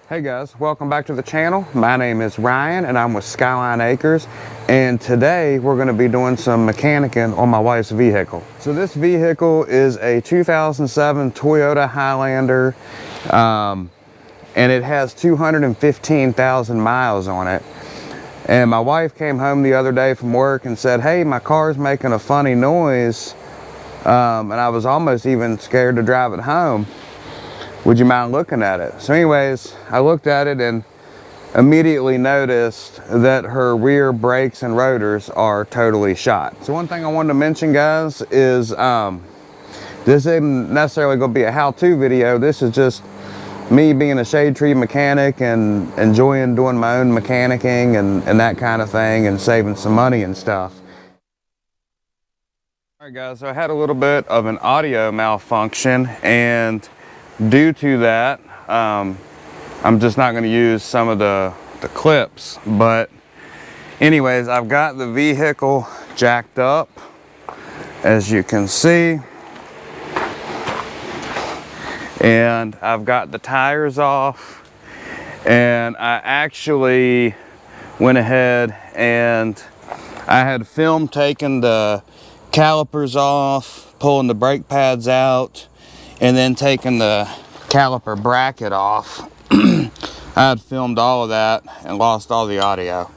Hey guys, welcome back to the channel. My name is Ryan and I'm with Skyline Acres, and today we're going to be doing some mechanicing on my wife's vehicle. So this vehicle is a 2007 Toyota Highlander, and it has 215,000 miles on it. And my wife came home the other day from work and said, hey, my car's making a funny noise, and I was almost even scared to drive it home. Would you mind looking at it? So anyways, I looked at it and immediately noticed that her rear brakes and rotors are totally shot. So one thing I wanted to mention, guys, is this isn't necessarily going to be a how-to video. This is just me being a shade tree mechanic and enjoying doing my own mechanicking and that kind of thing, and saving some money and stuff. All right guys, so I had a little bit of an audio malfunction, and due to that, I'm just not going to use some of the clips. But anyways, I've got the vehicle jacked up, as you can see, and I've got the tires off, and I actually went ahead and I had filmed taking the calipers off, pulling the brake pads out, and then taking the caliper bracket off. I had filmed all of that and lost all the audio.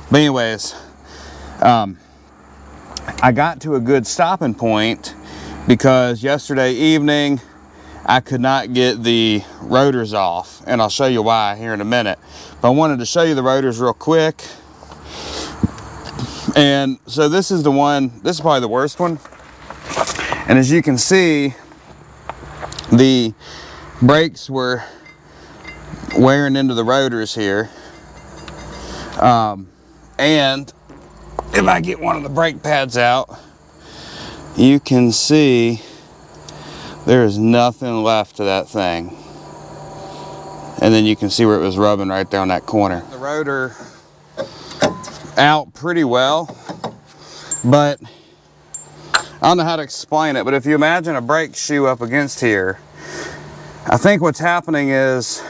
But anyways, I got to a good stopping point because yesterday evening I could not get the rotors off, and I'll show you why here in a minute. But I wanted to show you the rotors real quick. And so this is the one, this is probably the worst one. And as you can see, the brakes were wearing into the rotors here. And if I get one of the brake pads out, you can see there's nothing left to that thing. And then you can see where it was rubbing right there on that corner. The rotor out pretty well, but I don't know how to explain it, but if you imagine a brake shoe up against here, I think what's happening is,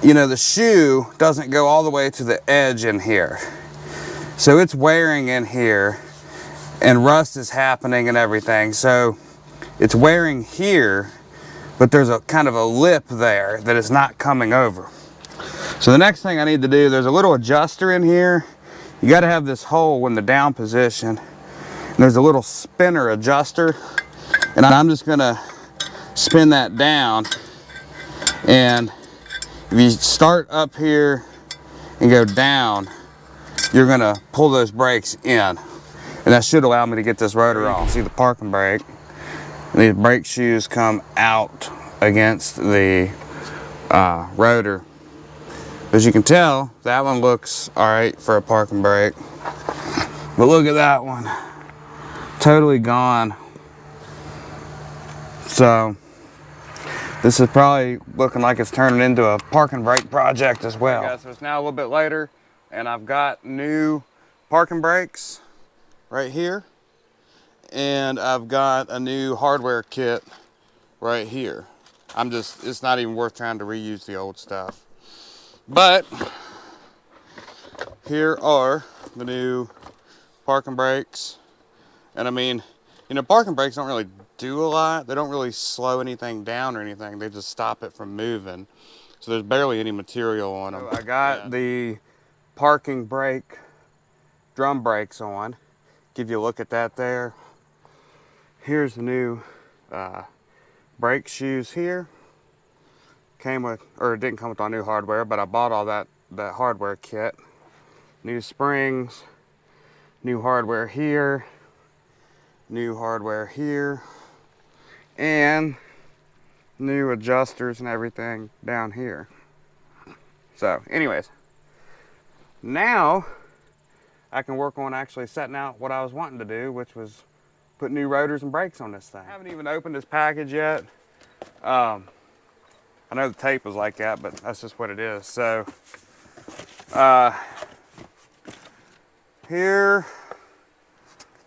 you know, the shoe doesn't go all the way to the edge in here. So it's wearing in here, and rust is happening and everything. So it's wearing here, but there's a kind of a lip there that is not coming over. So the next thing I need to do, there's a little adjuster in here. You got to have this hole in the down position. And there's a little spinner adjuster, and I'm just gonna spin that down. And if you start up here and go down, you're gonna pull those brakes in, and that should allow me to get this rotor off. You can see the parking brake. These brake shoes come out against the rotor. As you can tell, that one looks all right for a parking brake, but look at that one, totally gone. So this is probably looking like it's turning into a parking brake project as well. Okay, guys, so it's now a little bit later, and I've got new parking brakes right here, and I've got a new hardware kit right here. It's not even worth trying to reuse the old stuff. But here are the new parking brakes. And I mean, you know, parking brakes don't really do a lot. They don't really slow anything down or anything. They just stop it from moving. So there's barely any material on them. So I got the parking brake drum brakes on. Give you a look at that there. Here's the new brake shoes here. Came with, or it didn't come with all new hardware, but I bought all that hardware kit. New springs, new hardware here, new hardware here, and new adjusters and everything down here. So anyways, now I can work on actually setting out what I was wanting to do, which was put new rotors and brakes on this thing. I haven't even opened this package yet. I know the tape was like that, but that's just what it is. So here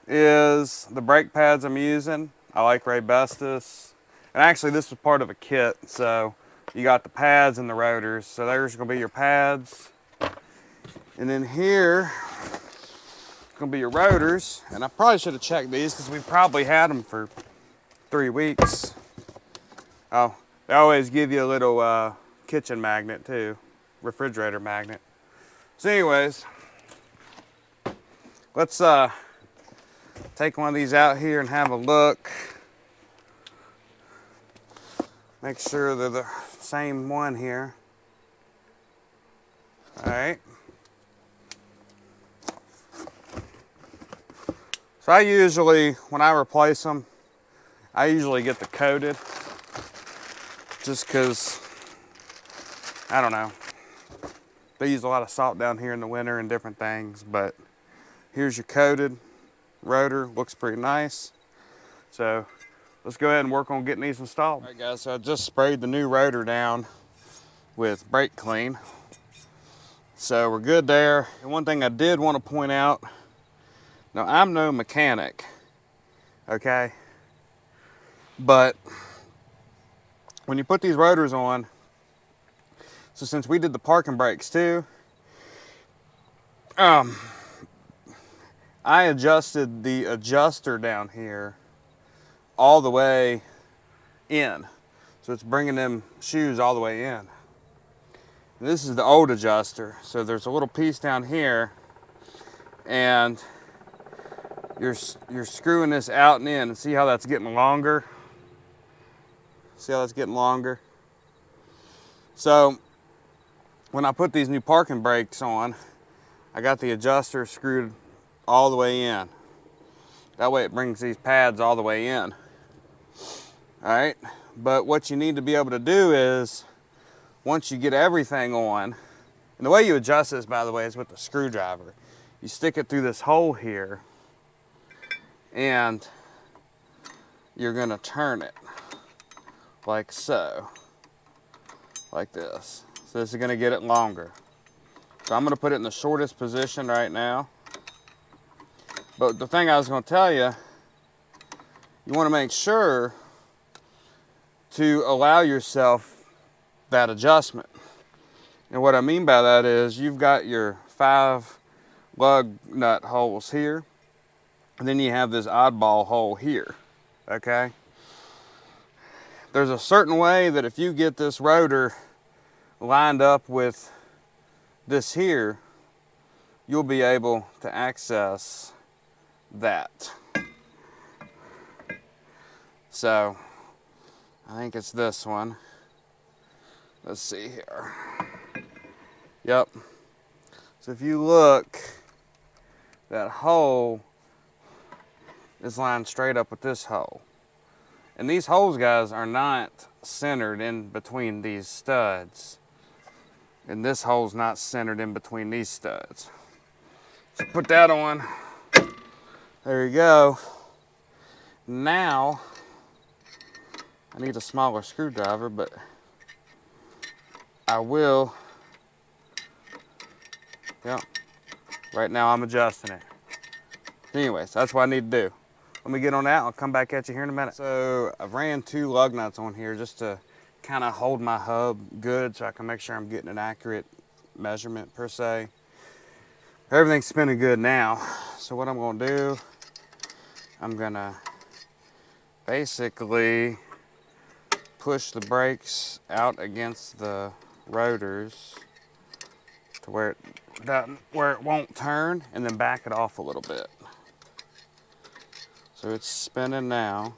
is the brake pads I'm using. I like Ray Bestis. And actually this was part of a kit, so you got the pads and the rotors. So there's gonna be your pads. And then here, it's gonna be your rotors. And I probably should have checked these because we probably had them for 3 weeks. Oh, they always give you a little kitchen magnet too, refrigerator magnet. So anyways, let's take one of these out here and have a look. Make sure they're the same one here. All right. So I usually, when I replace them, I usually get the coated, just because, I don't know. They use a lot of salt down here in the winter and different things, but here's your coated rotor, looks pretty nice. So let's go ahead and work on getting these installed. All right guys, so I just sprayed the new rotor down with brake clean. So we're good there. And one thing I did want to point out, now I'm no mechanic, okay? But when you put these rotors on, so since we did the parking brakes too, I adjusted the adjuster down here all the way in. So it's bringing them shoes all the way in. And this is the old adjuster. So there's a little piece down here and you're screwing this out and in, and see how that's getting longer? See how that's getting longer? So when I put these new parking brakes on, I got the adjuster screwed all the way in. That way it brings these pads all the way in. All right, but what you need to be able to do is, once you get everything on, and the way you adjust this, by the way, is with the screwdriver. You stick it through this hole here, and you're gonna turn it like so, like this. So this is gonna get it longer. So I'm gonna put it in the shortest position right now. But the thing I was gonna tell you, you wanna make sure to allow yourself that adjustment. And what I mean by that is you've got your 5 lug nut holes here, and then you have this oddball hole here, okay? There's a certain way that if you get this rotor lined up with this here, you'll be able to access that. So I think it's this one. Let's see here. Yep. So if you look, that hole is lined straight up with this hole. And these holes, guys, are not centered in between these studs. And this hole's not centered in between these studs. So put that on. There you go. Now, I need a smaller screwdriver, but I will. Yep. Right now I'm adjusting it. Anyways, that's what I need to do. Let me get on that. I'll come back at you here in a minute. So I've ran 2 lug nuts on here just to kind of hold my hub good so I can make sure I'm getting an accurate measurement per se. Everything's spinning good now. So what I'm gonna do, I'm gonna basically push the brakes out against the rotors to where it won't turn, and then back it off a little bit. So it's spinning now.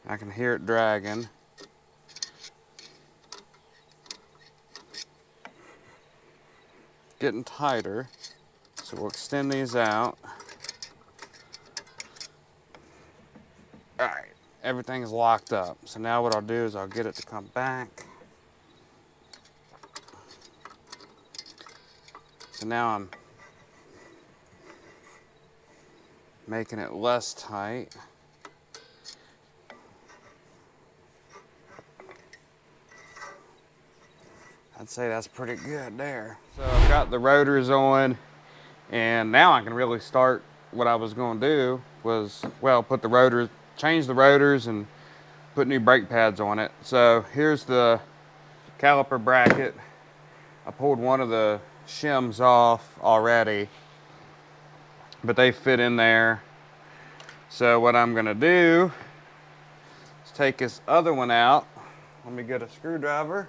I can hear it dragging. Getting tighter. So we'll extend these out. All right, everything's locked up. So now what I'll do is I'll get it to come back. So now I'm making it less tight. I'd say that's pretty good there. So I've got the rotors on, and now I can really start. What I was going to do was, well, put the rotors, change the rotors and put new brake pads on it. So here's the caliper bracket. I pulled one of the shims off already, but they fit in there. So what I'm gonna do is take this other one out. Let me get a screwdriver,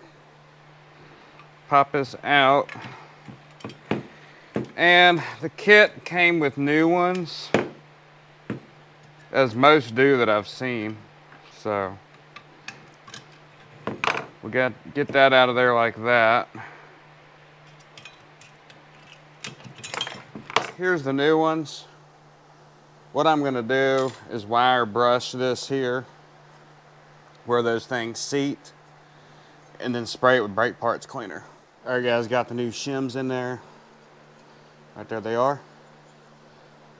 pop this out. And the kit came with new ones, as most do that I've seen. So we got to get that out of there like that. Here's the new ones. What I'm gonna do is wire brush this here where those things seat, and then spray it with brake parts cleaner. All right guys, got the new shims in there. Right there they are.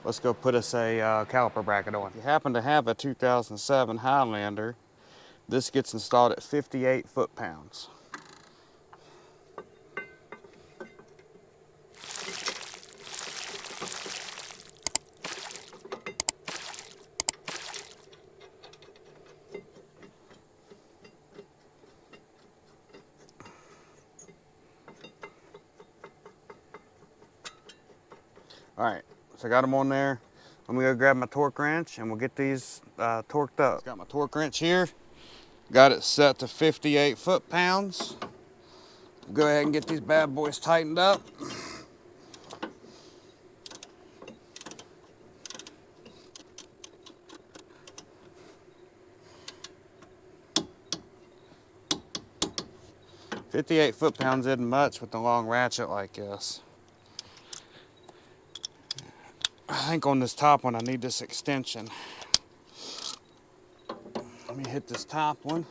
Let's go put us a caliper bracket on. If you happen to have a 2007 Highlander, this gets installed at 58 foot-pounds. All right, so I got them on there. I'm gonna go grab my torque wrench and we'll get these torqued up. Got my torque wrench here. Got it set to 58 foot-pounds. Go ahead and get these bad boys tightened up. "58 foot-pounds isn't much with the long ratchet like this. I think on this top one I need this extension. Let me hit this top one.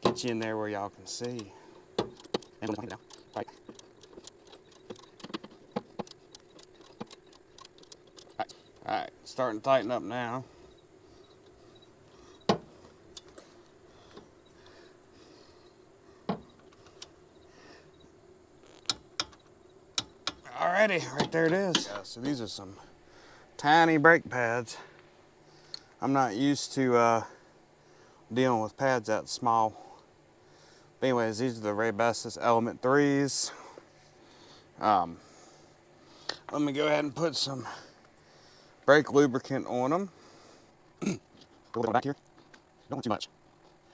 Get you in there where y'all can see. And down. Right. All right, starting to tighten up now. Alrighty, right there it is. Yeah, so these are some tiny brake pads. I'm not used to dealing with pads that small. But anyways, these are the Raybestos Element 3s. Let me go ahead and put some brake lubricant on them. Go a little back here. Don't want too much.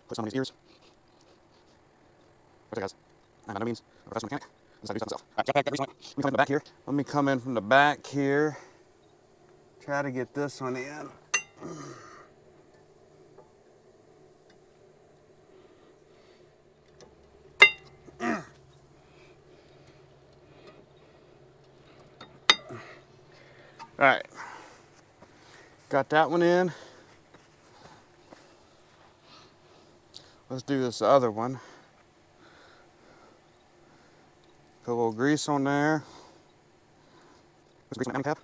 Put some on these ears. What's that, guys? I'm by no means a professional mechanic. Let's do something myself. All right, got back recently. Let me come in the back here. Let me come in from the back here. Try to get this one in. All right, got that one in. Let's do this other one. Put a little grease on there. Put some grease on the tab.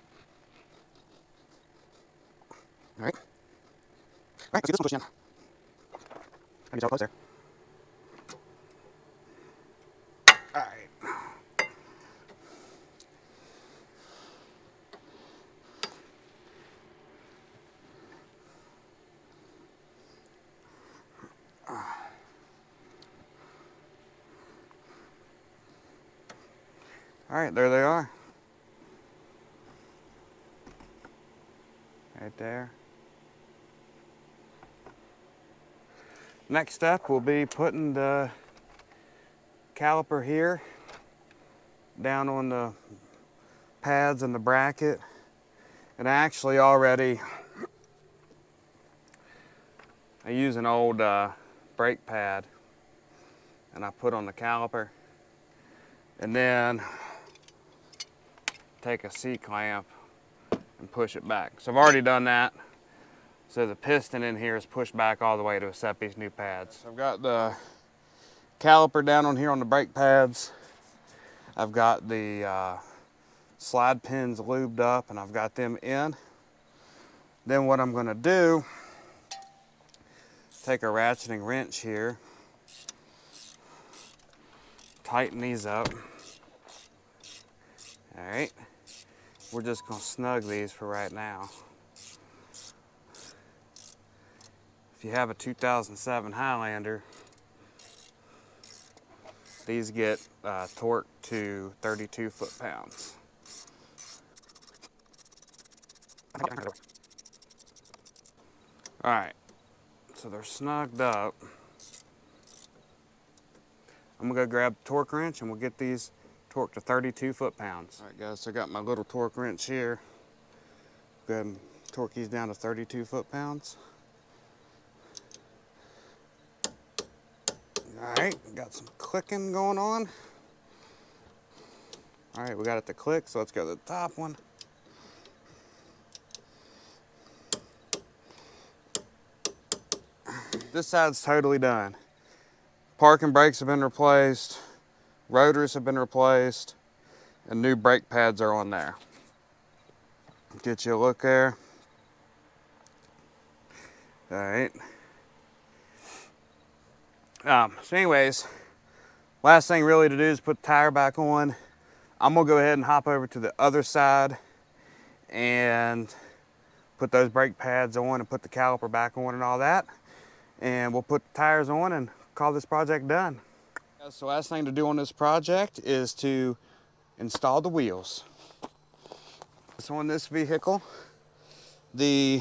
All right. All right, let's get this one pushed in. I need y'all close there. All right. All right, there they are. Right there. Next step will be putting the caliper here down on the pads and the bracket. And actually already, I use an old brake pad and I put on the caliper. And then take a C-clamp and push it back. So I've already done that. So the piston in here is pushed back all the way to accept these new pads. So I've got the caliper down on here on the brake pads. I've got the slide pins lubed up and I've got them in. Then what I'm gonna do, take a ratcheting wrench here, tighten these up. All right, we're just gonna snug these for right now. If you have a 2007 Highlander, these get torqued to 32 foot-pounds. All right, so they're snugged up. I'm gonna go grab the torque wrench and we'll get these torqued to 32 foot-pounds. All right guys, so I got my little torque wrench here. Go ahead and torque these down to 32 foot-pounds. All right, got some clicking going on. All right, we got it to click, so let's go to the top one. This side's totally done. Parking brakes have been replaced, rotors have been replaced, and new brake pads are on there. Get you a look there. All right. So anyways, last thing really to do is put the tire back on. I'm gonna go ahead and hop over to the other side and put those brake pads on and put the caliper back on and all that. And we'll put the tires on and call this project done. So last thing to do on this project is to install the wheels. So on this vehicle, the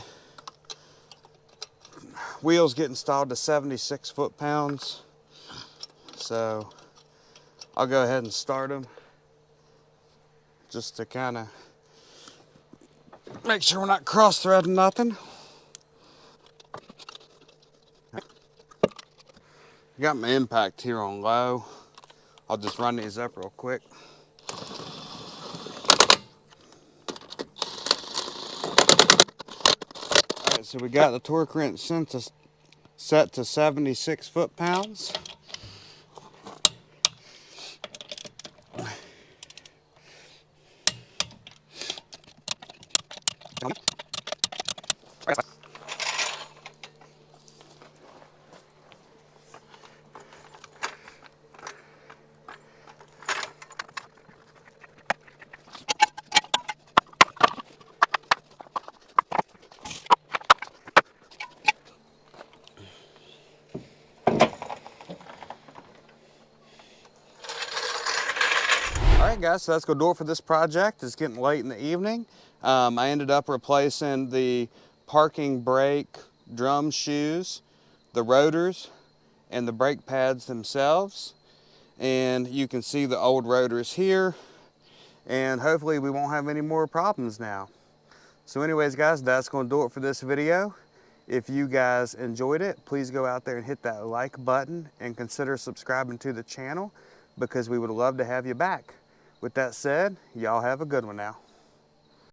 wheels get installed to 76 foot-pounds. So I'll go ahead and start them just to kind of make sure we're not cross-threading nothing. Got my impact here on low. I'll just run these up real quick. All right, so we got the torque wrench set to 76 foot-pounds. All right guys, so that's gonna do it for this project. It's getting late in the evening. I ended up replacing the parking brake drum shoes, the rotors, and the brake pads themselves. And you can see the old rotors here. And hopefully we won't have any more problems now. So anyways guys, that's gonna do it for this video. If you guys enjoyed it, please go out there and hit that like button and consider subscribing to the channel because we would love to have you back. With that said, y'all have a good one now.